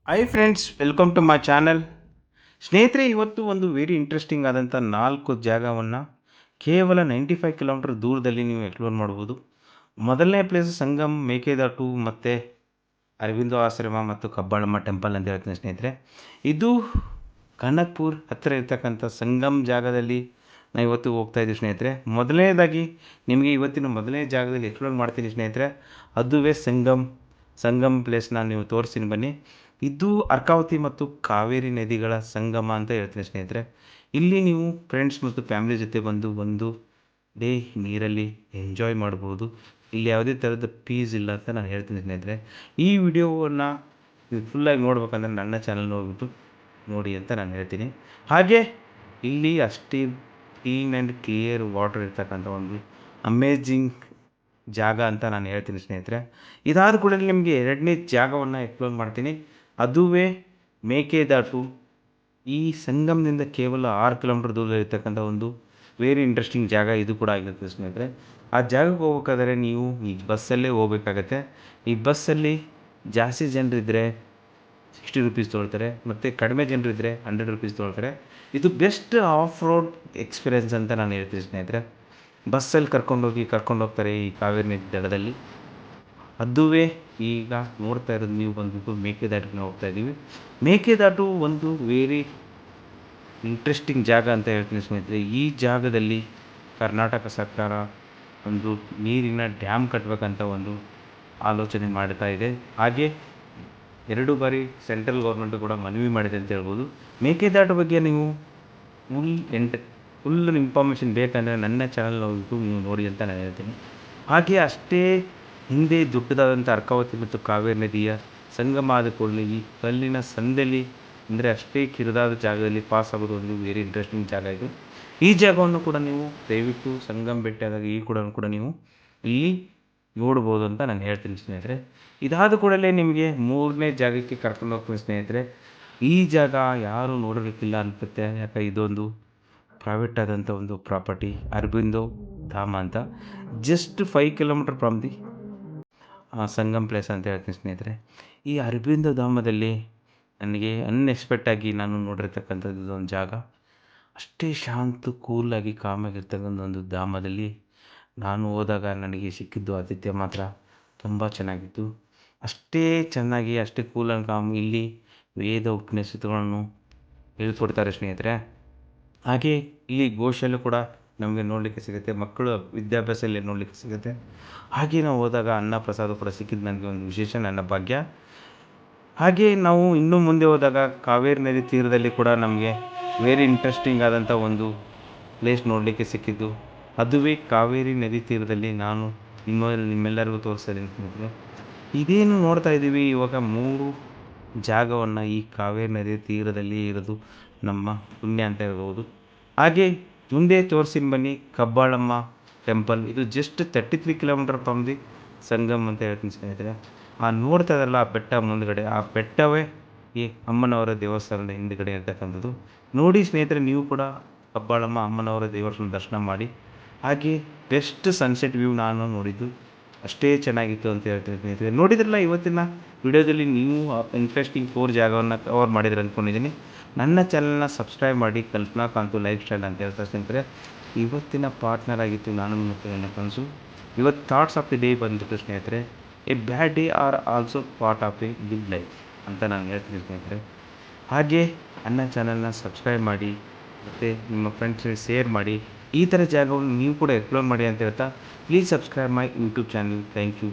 Hi friends, welcome to my channel. ಸ್ನೇಹಿತರೆ, ಇವತ್ತು ಒಂದು ವೆರಿ ಇಂಟ್ರೆಸ್ಟಿಂಗ್ ಆದಂಥ 4 ಜಾಗವನ್ನು ಕೇವಲ 95 ಕಿಲೋಮೀಟರ್ ದೂರದಲ್ಲಿ ನೀವು ಎಕ್ಸ್ಪ್ಲೋರ್ ಮಾಡ್ಬೋದು. ಮೊದಲನೇ ಪ್ಲೇಸ್ ಸಂಗಮ್, ಮೇಕೆದಾಟು ಮತ್ತು ಅರವಿಂದೋ ಆಶ್ರಮ ಮತ್ತು ಕಬ್ಬಾಳಮ್ಮ ಟೆಂಪಲ್ ಅಂತ ಹೇಳ್ತೀನಿ ಸ್ನೇಹಿತರೆ. ಇದು ಕನಕ್ಪುರ್ ಹತ್ತಿರ ಇರ್ತಕ್ಕಂಥ ಸಂಗಮ್ ಜಾಗದಲ್ಲಿ ನಾವು ಇವತ್ತು ಹೋಗ್ತಾ ಇದ್ದೀವಿ ಸ್ನೇಹಿತರೆ. ಮೊದಲನೇದಾಗಿ ನಿಮಗೆ ಇವತ್ತಿನ ಮೊದಲನೇ ಜಾಗದಲ್ಲಿ ಎಕ್ಸ್ಪ್ಲೋರ್ ಮಾಡ್ತೀನಿ ಸ್ನೇಹಿತರೆ. ಅದುವೇ ಸಂಗಮ್ ಪ್ಲೇಸ್ನ ನೀವು ತೋರಿಸ್ತೀನಿ ಬನ್ನಿ. ಇದು ಅರ್ಕಾವತಿ ಮತ್ತು ಕಾವೇರಿ ನದಿಗಳ ಸಂಗಮ ಅಂತ ಹೇಳ್ತೀನಿ ಸ್ನೇಹಿತರೆ. ಇಲ್ಲಿ ನೀವು ಫ್ರೆಂಡ್ಸ್ ಮತ್ತು ಫ್ಯಾಮಿಲಿ ಜೊತೆ ಒಂದು ಡೇ ನೀರಲ್ಲಿ ಎಂಜಾಯ್ ಮಾಡ್ಬೋದು. ಇಲ್ಲಿ ಯಾವುದೇ ಥರದ ಫೀಸ್ ಇಲ್ಲ ಅಂತ ನಾನು ಹೇಳ್ತೀನಿ ಸ್ನೇಹಿತರೆ. ಈ ವಿಡಿಯೋವನ್ನು ನೀವು ಫುಲ್ಲಾಗಿ ನೋಡ್ಬೇಕಂದ್ರೆ ನನ್ನ ಚಾನಲ್ ನೋಡಿಬಿಟ್ಟು ನೋಡಿ ಅಂತ ನಾನು ಹೇಳ್ತೀನಿ. ಹಾಗೆ ಇಲ್ಲಿ ಅಷ್ಟೇ ಕ್ಲೀನ್ ಆ್ಯಂಡ್ ಕ್ಲಿಯರ್ ವಾಟರ್ ಇರ್ತಕ್ಕಂಥ ಒಂದು ಅಮೇಜಿಂಗ್ ಜಾಗ ಅಂತ ನಾನು ಹೇಳ್ತೀನಿ ಸ್ನೇಹಿತರೆ. ಇದಾದ ಕೂಡ ನಿಮಗೆ ಎರಡನೇ ಜಾಗವನ್ನು ಎಕ್ಸ್ಪ್ಲೋರ್ ಮಾಡ್ತೀನಿ. ಅದುವೇ ಮೇಕೆದಾಟು. ಈ ಸಂಗಮದಿಂದ ಕೇವಲ 6 ಕಿಲೋಮೀಟರ್ ದೂರದಲ್ಲಿರ್ತಕ್ಕಂಥ ಒಂದು ವೆರಿ ಇಂಟ್ರೆಸ್ಟಿಂಗ್ ಜಾಗ ಇದು ಕೂಡ ಆಗಿರುತ್ತೆ ಸ್ನೇಹಿತರೆ. ಆ ಜಾಗಕ್ಕೆ ಹೋಗ್ಬೇಕಾದ್ರೆ ನೀವು ಈ ಬಸ್ಸಲ್ಲೇ ಹೋಗ್ಬೇಕಾಗತ್ತೆ. ಈ ಬಸ್ಸಲ್ಲಿ ಜಾಸ್ತಿ ಜನರಿದ್ದರೆ 60 ರುಪೀಸ್ ತೊಗೊಳ್ತಾರೆ ಮತ್ತು ಕಡಿಮೆ ಜನರಿದ್ದರೆ 100 ರುಪೀಸ್ ತೊಗೊಳ್ತಾರೆ. ಇದು ಬೆಸ್ಟ್ ಆಫ್ ರೋಡ್ ಎಕ್ಸ್ಪೀರಿಯೆನ್ಸ್ ಅಂತ ನಾನು ಹೇಳ್ತೀನಿ ಸ್ನೇಹಿತರೆ. ಬಸ್ಸಲ್ಲಿ ಕರ್ಕೊಂಡೋಗ್ತಾರೆ ಈ ಕಾವೇರಿ ನದಿ ದಡದಲ್ಲಿ. ಅದುವೇ ಈಗ ನೋಡ್ತಾ ಇರೋದು ನೀವು ಬಂದ್ಬಿಟ್ಟು ಮೇಕೆದಾಟಿಗೆ ಹೋಗ್ತಾ ಇದ್ದೀವಿ. ಮೇಕೆದಾಟು ಒಂದು ವೆರಿ ಇಂಟ್ರೆಸ್ಟಿಂಗ್ ಜಾಗ ಅಂತ ಹೇಳ್ತೀನಿ ಸ್ನೇಹಿತರೆ. ಈ ಜಾಗದಲ್ಲಿ ಕರ್ನಾಟಕ ಸರ್ಕಾರ ಒಂದು ನೀರಿನ ಡ್ಯಾಮ್ ಕಟ್ಟಬೇಕಂತ ಒಂದು ಆಲೋಚನೆ ಮಾಡ್ತಾ ಇದೆ. ಹಾಗೆ 2 ಬಾರಿ ಸೆಂಟ್ರಲ್ ಗೌರ್ಮೆಂಟು ಕೂಡ ಮನವಿ ಮಾಡಿದೆ ಅಂತ ಹೇಳ್ಬೋದು. ಮೇಕೆದಾಟು ಬಗ್ಗೆ ನೀವು ಫುಲ್ ಇನ್ಫಾರ್ಮೇಷನ್ ಬೇಕಂದರೆ ನನ್ನ ಚಾನಲ್ ಹೋಗ್ಬಿಟ್ಟು ನೀವು ನೋಡಿ ಅಂತ ನಾನು ಹೇಳ್ತೀನಿ. ಹಾಗೆ ಅಷ್ಟೇ ಹಿಂದೆ ದೊಡ್ಡದಾದಂಥ ಅರ್ಕಾವತಿ ಮತ್ತು ಕಾವೇರಿ ನದಿಯ ಸಂಗಮ ಆದ ಕೂಡಲೇ ಈ ಕಲ್ಲಿನ ಸಂದಲ್ಲಿ ಅಂದರೆ ಅಷ್ಟೇ ಕಿರಿದಾದ ಜಾಗದಲ್ಲಿ ಪಾಸ್ ಆಗೋದು ಒಂದು ವೆರಿ ಇಂಟ್ರೆಸ್ಟಿಂಗ್ ಜಾಗ ಇದು. ಈ ಜಾಗವನ್ನು ಕೂಡ ನೀವು ದಯವಿಟ್ಟು ಸಂಗಮ್ ಭೇಟಿಯಾದಾಗ ಈ ಕೂಡ ನೀವು ಇಲ್ಲಿ ನೋಡ್ಬೋದು ಅಂತ ನಾನು ಹೇಳ್ತೀನಿ ಸ್ನೇಹಿತರೆ. ಇದಾದ ಕೂಡಲೇ ನಿಮಗೆ 3ನೇ ಜಾಗಕ್ಕೆ ಕರ್ಕೊಂಡು ಹೋಗ್ತೀನಿ ಸ್ನೇಹಿತರೆ. ಈ ಜಾಗ ಯಾರೂ ನೋಡಿರಲಿಕ್ಕಿಲ್ಲ ಅನ್ಸುತ್ತೆ. ಯಾಕೆ ಇದೊಂದು ಪ್ರೈವೇಟ್ ಆದಂಥ ಒಂದು ಪ್ರಾಪರ್ಟಿ, ಅರಬಿಂದೋ ಧಾಮ ಅಂತ. Just 5 kilometre from the Sangam place ಅಂತ ಹೇಳ್ತೀನಿ ಸ್ನೇಹಿತರೆ. ಈ ಅರಬಿಂದೋ ಧಾಮದಲ್ಲಿ ನನಗೆ ಅನ್ಎಕ್ಸ್ಪೆಕ್ಟಾಗಿ ನಾನು ನೋಡಿರ್ತಕ್ಕಂಥದ್ದು ಇದೊಂದು ಜಾಗ. ಅಷ್ಟೇ ಶಾಂತ, ಕೂಲಾಗಿ, ಕಾಮಾಗಿರ್ತಕ್ಕಂಥ ಒಂದು ಧಾಮದಲ್ಲಿ ನಾನು ಹೋದಾಗ ನನಗೆ ಸಿಕ್ಕಿದ್ದು ಆತಿಥ್ಯ ಮಾತ್ರ ತುಂಬ ಚೆನ್ನಾಗಿತ್ತು. ಅಷ್ಟೇ ಚೆನ್ನಾಗಿ, ಅಷ್ಟೇ ಕೂಲ್ ಆ್ಯಂಡ್ ಕಾಮ್ ಇಲ್ಲಿ ವೇದ ಉಪನಿಷತ್ತುಗಳನ್ನು ಹೇಳ್ಕೊಡ್ತಾರೆ ಸ್ನೇಹಿತರೆ. ಹಾಗೆ ಇಲ್ಲಿ ಗೋಶಾಲೆ ಕೂಡ ನಮಗೆ ನೋಡಲಿಕ್ಕೆ ಸಿಗುತ್ತೆ. ಮಕ್ಕಳು ವಿದ್ಯಾಭ್ಯಾಸ ಇಲ್ಲಿ ನೋಡಲಿಕ್ಕೆ ಸಿಗುತ್ತೆ. ಹಾಗೆ ನಾವು ಹೋದಾಗ ಅನ್ನ ಪ್ರಸಾದ ಕೂಡ ಸಿಕ್ಕಿದ್ದು ನನಗೆ ಒಂದು ವಿಶೇಷ, ನನ್ನ ಭಾಗ್ಯ. ಹಾಗೆ ನಾವು ಇನ್ನೂ ಮುಂದೆ ಹೋದಾಗ ಕಾವೇರಿ ನದಿ ತೀರದಲ್ಲಿ ಕೂಡ ನಮಗೆ ವೆರಿ ಇಂಟ್ರೆಸ್ಟಿಂಗ್ ಆದಂಥ ಒಂದು ಪ್ಲೇಸ್ ನೋಡಲಿಕ್ಕೆ ಸಿಕ್ಕಿದ್ದು. ಅದುವೇ ಕಾವೇರಿ ನದಿ ತೀರದಲ್ಲಿ ನಾನು ನಿಮ್ಮೆಲ್ಲರಿಗೂ ತೋರಿಸ್ತಾ ಇದ್ದೀನಿ ಸ್ನೇಹಿತರೆ. ಇದೇನು ನೋಡ್ತಾ ಇದ್ದೀವಿ ಇವಾಗ 3 ಜಾಗವನ್ನು ಈ ಕಾವೇರಿ ನದಿ ತೀರದಲ್ಲಿ ಇರೋದು ನಮ್ಮ ಪುಣ್ಯ ಅಂತ ಹೇಳ್ಬೋದು. ಹಾಗೆ ಮುಂದೆ ತೋರಿಸ್ತೀನಿ ಬನ್ನಿ ಕಬ್ಬಾಳಮ್ಮ ಟೆಂಪಲ್. ಇದು just 33 kilometre from the Sangam ಅಂತ ಹೇಳ್ತೀನಿ ಸ್ನೇಹಿತರೆ. ನೋಡ್ತಾ ಇದ್ದಾರಲ್ಲ ಆ ಬೆಟ್ಟ ಮುಂದುಗಡೆ, ಆ ಬೆಟ್ಟವೇ ಈ ಅಮ್ಮನವರ ದೇವಸ್ಥಾನದ ಹಿಂದುಗಡೆ ಇರ್ತಕ್ಕಂಥದ್ದು. ನೋಡಿ ಸ್ನೇಹಿತರೆ, ನೀವು ಕೂಡ ಕಬ್ಬಾಳಮ್ಮ ಅಮ್ಮನವರ ದೇವಸ್ಥಾನ ದರ್ಶನ ಮಾಡಿ. ಹಾಗೆ ಬೆಸ್ಟ್ ಸನ್ಸೆಟ್ ವ್ಯೂ ನಾನು ನೋಡಿದ್ದು ಅಷ್ಟೇ ಚೆನ್ನಾಗಿತ್ತು ಅಂತ ಹೇಳ್ತೀನಿ ಸ್ನೇಹಿತರೆ. ನೋಡಿದ್ರಲ್ಲ, ಇವತ್ತಿನ ವಿಡಿಯೋದಲ್ಲಿ ನೀವು ಇಂಟ್ರೆಸ್ಟಿಂಗ್ 4 ಜಾಗವನ್ನು ಕವರ್ ಮಾಡಿದ್ರೆ ಅಂದ್ಕೊಂಡಿದ್ದೀನಿ. ನನ್ನ ಚಾನಲ್ನ ಸಬ್ಸ್ಕ್ರೈಬ್ ಮಾಡಿ. ಕಲ್ಪನಾ ಕಾಂತು ಲೈಫ್ ಸ್ಟೈಲ್ ಅಂತ ಹೇಳ್ತಾ ಸ್ನೇಹಿತರೆ. ಇವತ್ತಿನ ಪಾರ್ಟ್ನರ್ ಆಗಿತ್ತು ನಾನು ಮತ್ತು ನನ್ನ ಕನಸು. ಇವತ್ತು ಥಾಟ್ಸ್ ಆಫ್ ದಿ ಡೇ ಬಂದುಬಿಟ್ಟು ಸ್ನೇಹಿತರೆ, a bad day are also part of A good life ಅಂತ ನಾನು ಹೇಳ್ತೀನಿ ಸ್ನೇಹಿತರೆ. ಹಾಗೆ ನನ್ನ ಚಾನಲ್ನ ಸಬ್ಸ್ಕ್ರೈಬ್ ಮಾಡಿ ಮತ್ತು ನಿಮ್ಮ ಫ್ರೆಂಡ್ಸ್ಗೆ ಶೇರ್ ಮಾಡಿ. ಈ ಥರ ಜಾಗವನ್ನು ನೀವು ಕೂಡ ಎಕ್ಸ್ಪ್ಲೋರ್ ಮಾಡಿ ಅಂತ ಹೇಳ್ತಾ, please subscribe my YouTube channel. Thank you.